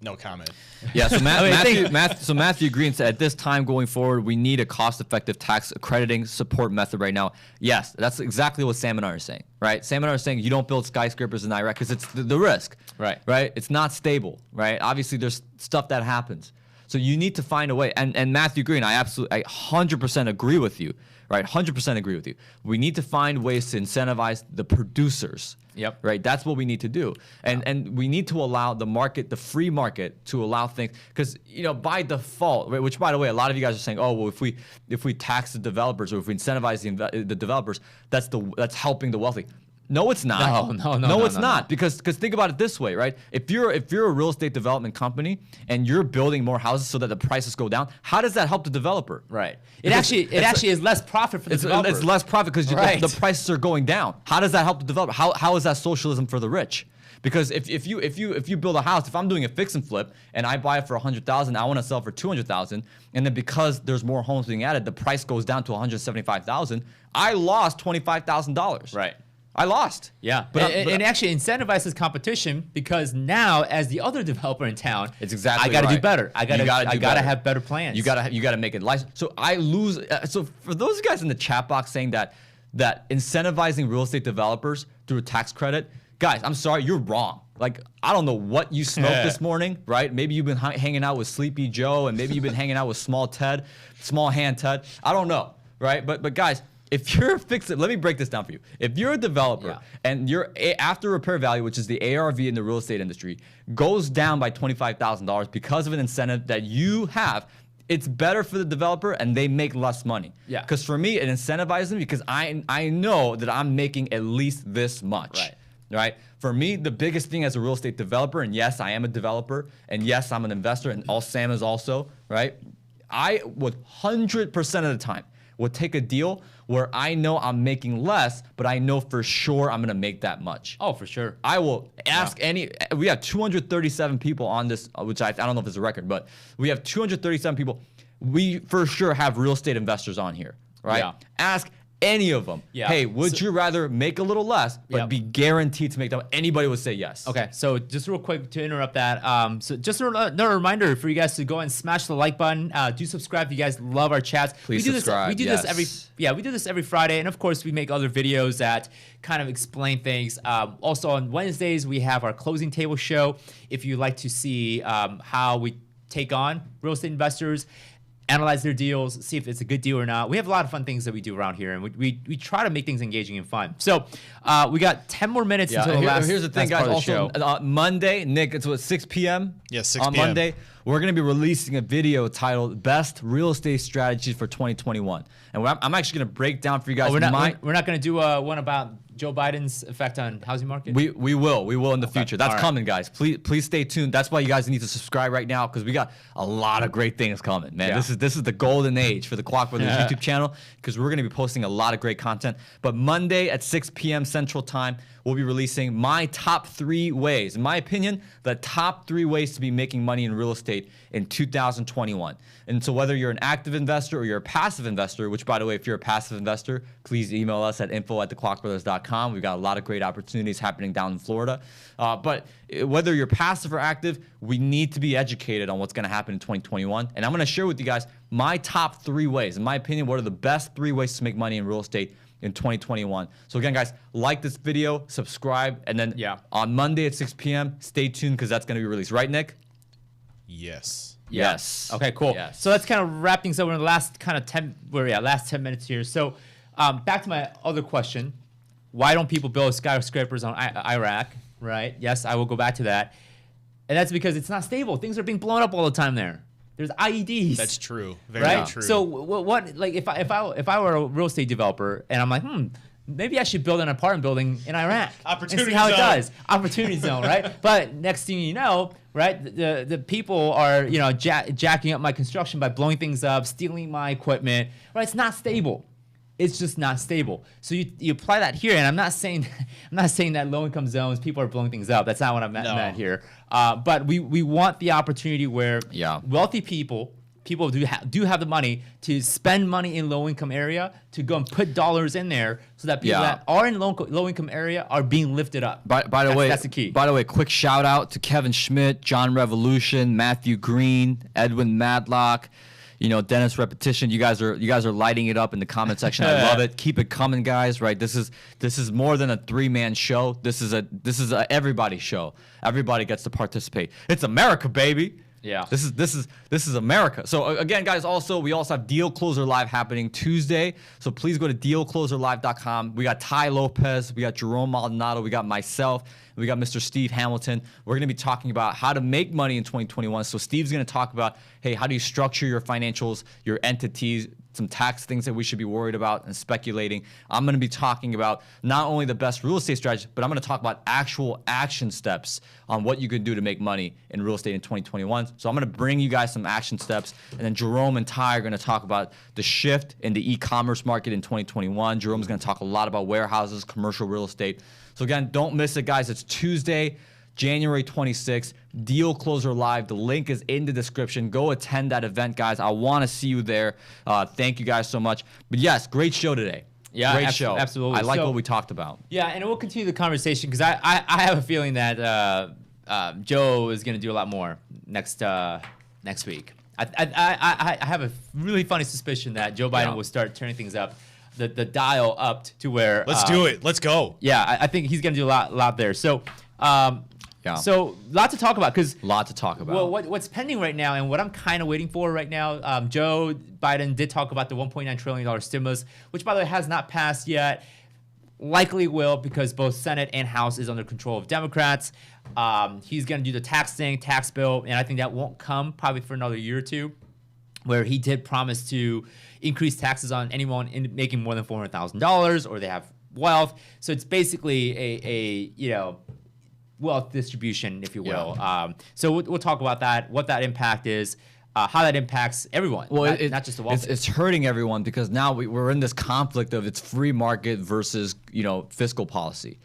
No comment. Yeah, so Matthew Green said, at this time going forward, we need a cost-effective tax accrediting support method right now. Yes, that's exactly what Sam and I are saying, right? Sam and I are saying you don't build skyscrapers in Iraq because it's the risk, right? It's not stable, right? Obviously, there's stuff that happens. So you need to find a way. And Matthew Green, I 100% agree with you, right? 100% agree with you. We need to find ways to incentivize the producers. Yep. Right. That's what we need to do, and we need to allow the market, the free market, to allow things, because by default, right, which by the way, a lot of you guys are saying, oh well, if we tax the developers or if we incentivize the developers, that's helping the wealthy. No, it's not. No, it's not. Because think about it this way, right? If you're a real estate development company and you're building more houses so that the prices go down, how does that help the developer? Right. It actually is less profit for the developer. It's less profit because the prices are going down. How does that help the developer? How is that socialism for the rich? Because if you build a house, if I'm doing a fix and flip and I buy it for $100,000, I want to sell for $200,000, and then because there's more homes being added, the price goes down to $175,000. I lost $25,000. Right. I lost. Yeah, but it actually incentivizes competition, because now, as the other developer in town, it's exactly I got to right. do better. I got to have better plans. You got to make it license. So I lose. So for those guys in the chat box saying that incentivizing real estate developers through a tax credit, guys, I'm sorry, you're wrong. Like, I don't know what you smoked this morning, right? Maybe you've been hanging out with Sleepy Joe, and maybe you've been hanging out with Small Hand Ted. I don't know, right? But guys, if you're let me break this down for you. If you're a developer and your after repair value, which is the ARV in the real estate industry, goes down by $25,000 because of an incentive that you have, it's better for the developer and they make less money. Yeah. Because for me, it incentivizes me because I know that I'm making at least this much. Right? For me, the biggest thing as a real estate developer, and yes, I am a developer, and yes, I'm an investor, and Sam is also, right? I would 100% of the time would take a deal where I know I'm making less, but I know for sure I'm gonna make that much. Oh, for sure. I will ask we have 237 people on this, which I don't know if it's a record, but we have 237 people. We for sure have real estate investors on here, right? Yeah. Ask any of them. Yeah. Hey, would you rather make a little less, but be guaranteed to make that? Anybody would say yes. Okay, so just real quick to interrupt that. So just another reminder for you guys to go and smash the like button. Do subscribe if you guys love our chats. Please subscribe. We do this every Friday, and of course we make other videos that kind of explain things. Also on Wednesdays we have our closing table show. If you'd like to see how we take on real estate investors, analyze their deals, see if it's a good deal or not. We have a lot of fun things that we do around here, and we try to make things engaging and fun. So we got 10 more minutes until the last. Here's the thing, guys. Also, Monday, Nick, it's what, 6 p.m. Yeah, 6 on p.m. Monday. We're gonna be releasing a video titled "Best Real Estate Strategies for 2021," and I'm actually gonna break down for you guys. We're not gonna do one about Joe Biden's effect on housing market? We will in the future. That's coming, guys. Please stay tuned. That's why you guys need to subscribe right now, because we got a lot of great things coming, man. Yeah. This is the golden age for the Kwak Brothers YouTube channel, because we're gonna be posting a lot of great content. But Monday at 6 p.m. Central Time, we'll be releasing my top 3 ways, in my opinion, the top 3 ways to be making money in real estate in 2021. And so whether you're an active investor or you're a passive investor, which by the way, if you're a passive investor, please email us at info@thekwakbrothers.com. cashflowit.com. We've got a lot of great opportunities happening down in Florida. But whether you're passive or active, we need to be educated on what's going to happen in 2021. And I'm going to share with you guys my top 3 ways. In my opinion, what are the best 3 ways to make money in real estate in 2021. So again, guys, like this video, subscribe, and then on Monday at 6 p.m., stay tuned because that's going to be released. Right, Nick? Yes. Yes. Okay, cool. Yes. So let's kind of wrap things up in the last kind of last 10 minutes here. So back to my other question. Why don't people build skyscrapers on Iraq, right? Yes, I will go back to that. And that's because it's not stable. Things are being blown up all the time there. There's IEDs. That's true. Very true. So what like if I were a real estate developer and I'm like, maybe I should build an apartment building in Iraq and see how it does. Opportunity zone, right? But next thing you know, right, the people are jacking up my construction by blowing things up, stealing my equipment. Right? It's not stable. It's just not stable. So you apply that here, and I'm not saying that low-income zones people are blowing things up. That's not what I meant here. But we want the opportunity where wealthy people do have the money to spend money in low-income area to go and put dollars in there so that people that are in low-income area are being lifted up. By the way, that's the key. By the way, quick shout out to Kevin Schmidt, John Revolution, Matthew Green, Edwin Madlock. Dennis Repetition, you guys are lighting it up in the comment section. I love it. Keep it coming, guys. Right? This is more than a 3-man show. This is a everybody show. Everybody gets to participate. It's America, baby. Yeah. This is America. So again, guys, we also have Deal Closer Live happening Tuesday. So please go to dealcloserlive.com. We got Ty Lopez, we got Jerome Maldonado, we got myself, we got Mr. Steve Hamilton. We're going to be talking about how to make money in 2021. So Steve's going to talk about, hey, how do you structure your financials, your entities, some tax things that we should be worried about and speculating. I'm going to be talking about not only the best real estate strategy, but I'm going to talk about actual action steps on what you can do to make money in real estate in 2021. So I'm going to bring you guys some action steps, and then Jerome and Ty are going to talk about the shift in the e-commerce market in 2021. Jerome's going to talk a lot about warehouses, commercial real estate. So again, don't miss it, guys. It's Tuesday, January 26th, Deal Closer Live. The link is in the description. Go attend that event, guys. I want to see you there. Thank you guys so much. But yes, great show today. Yeah, great show. Absolutely. I like what we talked about. Yeah, and we'll continue the conversation because I have a feeling that Joe is going to do a lot more next week. I have a really funny suspicion that Joe Biden will start turning things up, the dial up to where. Let's do it. Let's go. Yeah, I think he's going to do a lot there. So. So lot to talk about Well, what's pending right now and what I'm kind of waiting for right now, Joe Biden did talk about the $1.9 trillion stimulus, which by the way has not passed yet. Likely will because both Senate and House is under control of Democrats. He's going to do the tax bill, and I think that won't come probably for another year or two, where he did promise to increase taxes on anyone making more than $400,000 or they have wealth. So it's basically a wealth distribution, if you will. So we'll talk about that, what that impact is, how that impacts everyone, not just the wealthy. It's hurting everyone because now we're in this conflict of it's free market versus fiscal policy,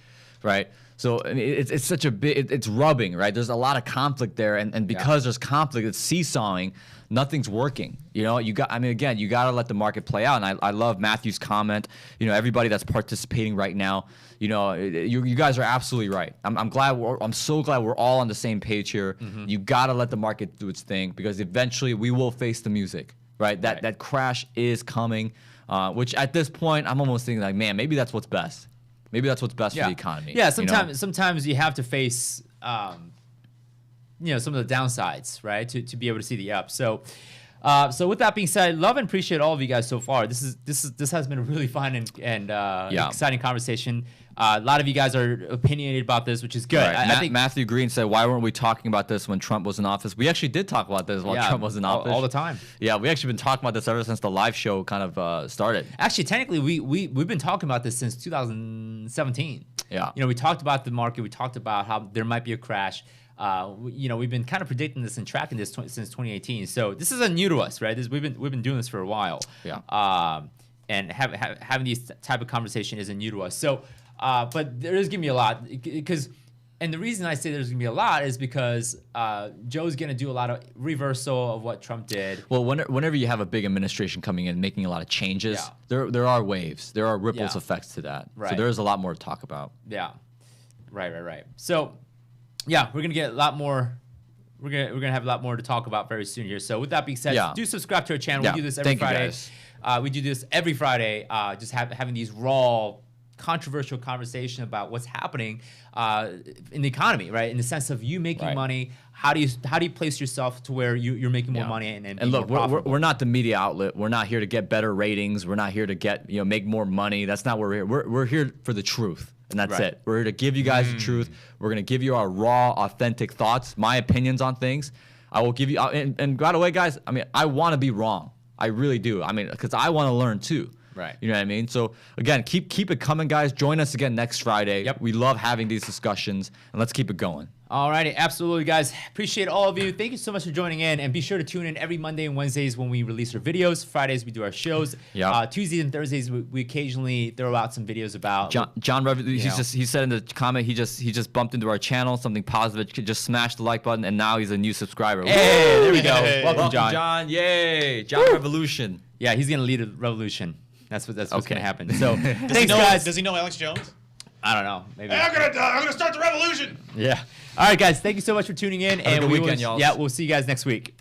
right? So it's such a big, it's rubbing, right? There's a lot of conflict there, and because there's conflict, it's seesawing. Nothing's working. You got to let the market play out. And I love Matthew's comment. Everybody that's participating right now. You guys are absolutely right. I'm so glad we're all on the same page here. Mm-hmm. You got to let the market do its thing because eventually we will face the music, right? That crash is coming. Which at this point I'm almost thinking like, man, maybe that's what's best. Maybe that's what's best for the economy. Yeah, sometimes you have to face some of the downsides, right, to be able to see the up. So with that being said, love and appreciate all of you guys so far. This has been a really fun and exciting conversation. A lot of you guys are opinionated about this, which is good. Right. I think Matthew Green said, "Why weren't we talking about this when Trump was in office?" We actually did talk about this while Trump was in office all the time. Yeah, we actually been talking about this ever since the live show kind of started. Actually, technically, we've been talking about this since 2017. Yeah, we talked about the market. We talked about how there might be a crash. We've been kind of predicting this and tracking this since 2018. So this isn't new to us, right? We've been doing this for a while. Yeah. And having these type of conversation isn't new to us. So, but there is giving me a lot because And the reason I say there's going to be a lot is because Joe's going to do a lot of reversal of what Trump did. Well, whenever you have a big administration coming in, making a lot of changes, there are waves. There are ripples effects to that. Right. So there's a lot more to talk about. Yeah. Right. So, yeah, we're going to get a lot more. We're gonna have a lot more to talk about very soon here. So with that being said, do subscribe to our channel. We do this every Friday. We do this every Friday. Just having these raw, controversial conversation about what's happening in the economy, right? In the sense of you making money. How do you place yourself to where you're making more money and look, more we're not the media outlet. We're not here to get better ratings. We're not here to get make more money. That's not what we're here. We're here for the truth. And that's it. We're here to give you guys the truth. We're going to give you our raw, authentic thoughts, my opinions on things. I will give you, and by the way, guys, I mean, I want to be wrong. I really do. I mean, because I want to learn too. Right. You know what I mean? So again, keep it coming, guys. Join us again next Friday. Yep. We love having these discussions, and let's keep it going. Alrighty, absolutely, guys. Appreciate all of you. Thank you so much for joining in, and be sure to tune in every Monday and Wednesdays when we release our videos. Fridays we do our shows. Tuesdays and Thursdays we occasionally throw out some videos about he said in the comment he just bumped into our channel, something positive. Just smash the like button, and now he's a new subscriber. Hey, there we go. Hey. Welcome, John. John, yay, John Revolution. Yeah, he's gonna lead a revolution. That's what's gonna happen. So thanks, guys. Does he know Alex Jones? I don't know. Maybe. Hey, I'm gonna start the revolution. Yeah. All right, guys. Thank you so much for tuning in, Have a good weekend, y'all. Yeah, we'll see you guys next week.